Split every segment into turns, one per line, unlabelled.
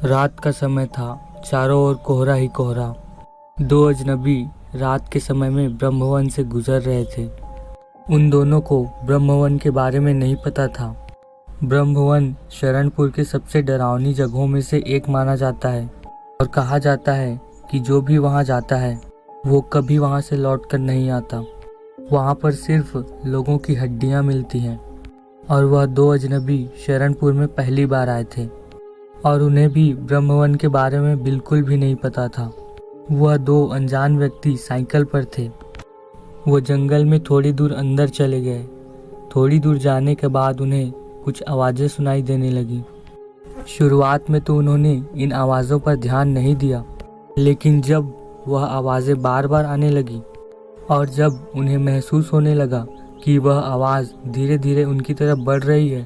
रात का समय था, चारों ओर कोहरा ही कोहरा। दो अजनबी रात के समय में ब्रह्मवन से गुजर रहे थे। उन दोनों को ब्रह्मवन के बारे में नहीं पता था। ब्रह्मवन शरणपुर के सबसे डरावनी जगहों में से एक माना जाता है और कहा जाता है कि जो भी वहां जाता है वो कभी वहां से लौटकर नहीं आता। वहां पर सिर्फ लोगों की हड्डियां मिलती हैं। और वह दो अजनबी शरणपुर में पहली बार आए थे और उन्हें भी ब्रह्मवन के बारे में बिल्कुल भी नहीं पता था। वह दो अनजान व्यक्ति साइकिल पर थे। वो जंगल में थोड़ी दूर अंदर चले गए। थोड़ी दूर जाने के बाद उन्हें कुछ आवाज़ें सुनाई देने लगी। शुरुआत में तो उन्होंने इन आवाज़ों पर ध्यान नहीं दिया, लेकिन जब वह आवाज़ें बार बार आने लगी और जब उन्हें महसूस होने लगा कि वह आवाज़ धीरे धीरे उनकी तरफ बढ़ रही है,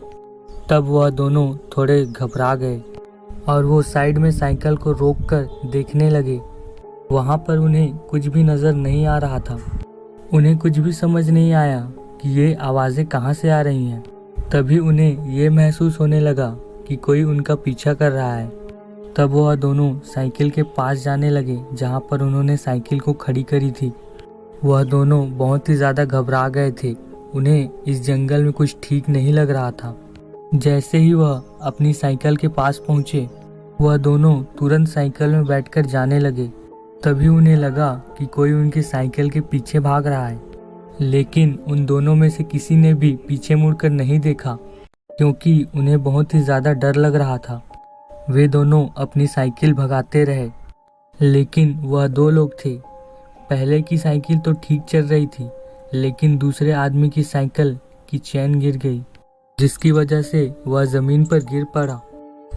तब वह दोनों थोड़े घबरा गए और वो साइड में साइकिल को रोककर देखने लगे। वहाँ पर उन्हें कुछ भी नज़र नहीं आ रहा था। उन्हें कुछ भी समझ नहीं आया कि ये आवाज़ें कहाँ से आ रही हैं। तभी उन्हें ये महसूस होने लगा कि कोई उनका पीछा कर रहा है। तब वह दोनों साइकिल के पास जाने लगे जहाँ पर उन्होंने साइकिल को खड़ी करी थी। वह दोनों बहुत ही ज़्यादा घबरा गए थे। उन्हें इस जंगल में कुछ ठीक नहीं लग रहा था। जैसे ही वह अपनी साइकिल के पास पहुँचे, वह दोनों तुरंत साइकिल में बैठकर जाने लगे। तभी उन्हें लगा कि कोई उनकी साइकिल के पीछे भाग रहा है, लेकिन उन दोनों में से किसी ने भी पीछे मुड़कर नहीं देखा क्योंकि उन्हें बहुत ही ज़्यादा डर लग रहा था। वे दोनों अपनी साइकिल भगाते रहे, लेकिन वह दो लोग थे। पहले की साइकिल तो ठीक चल रही थी, लेकिन दूसरे आदमी की साइकिल की चेन गिर गई, जिसकी वजह से वह ज़मीन पर गिर पड़ा।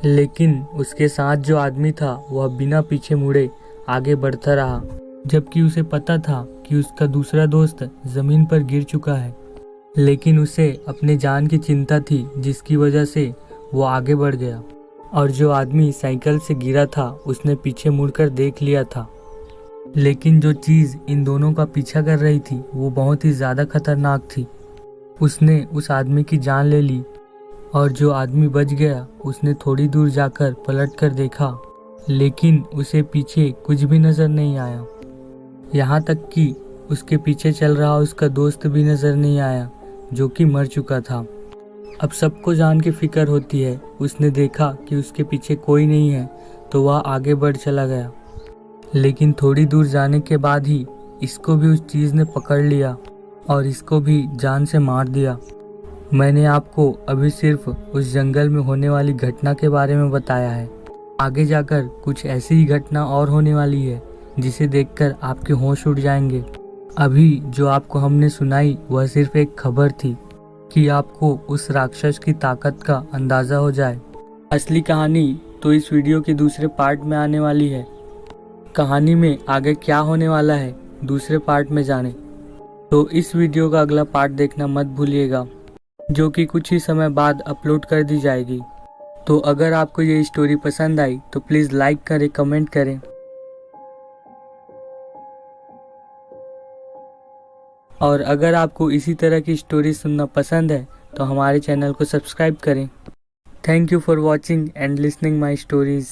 लेकिन उसके साथ जो आदमी था वह बिना पीछे मुड़े आगे बढ़ता रहा, जबकि उसे पता था कि उसका दूसरा दोस्त ज़मीन पर गिर चुका है। लेकिन उसे अपने जान की चिंता थी, जिसकी वजह से वो आगे बढ़ गया। और जो आदमी साइकिल से गिरा था उसने पीछे मुड़कर देख लिया था। लेकिन जो चीज़ इन दोनों का पीछा कर रही थी वो बहुत ही ज़्यादा खतरनाक थी। उसने उस आदमी की जान ले ली और जो आदमी बच गया उसने थोड़ी दूर जाकर पलट कर देखा, लेकिन उसे पीछे कुछ भी नज़र नहीं आया। यहाँ तक कि उसके पीछे चल रहा उसका दोस्त भी नज़र नहीं आया, जो कि मर चुका था। अब सबको जान की फिक्र होती है। उसने देखा कि उसके पीछे कोई नहीं है तो वह आगे बढ़ चला गया। लेकिन थोड़ी दूर जाने के बाद ही इसको भी उस चीज़ ने पकड़ लिया और इसको भी जान से मार दिया। मैंने आपको अभी सिर्फ उस जंगल में होने वाली घटना के बारे में बताया है। आगे जाकर कुछ ऐसी ही घटना और होने वाली है जिसे देखकर आपके होश उड़ जाएंगे। अभी जो आपको हमने सुनाई वह सिर्फ एक खबर थी कि आपको उस राक्षस की ताकत का अंदाज़ा हो जाए। असली कहानी तो इस वीडियो के दूसरे पार्ट में आने वाली है। कहानी में आगे क्या होने वाला है दूसरे पार्ट में जाने तो इस वीडियो का अगला पार्ट देखना मत भूलिएगा, जो कि कुछ ही समय बाद अपलोड कर दी जाएगी। तो अगर आपको ये स्टोरी पसंद आई तो प्लीज़ लाइक करें, कमेंट करें और अगर आपको इसी तरह की स्टोरी सुनना पसंद है तो हमारे चैनल को सब्सक्राइब करें। Thank you for watching and listening my stories.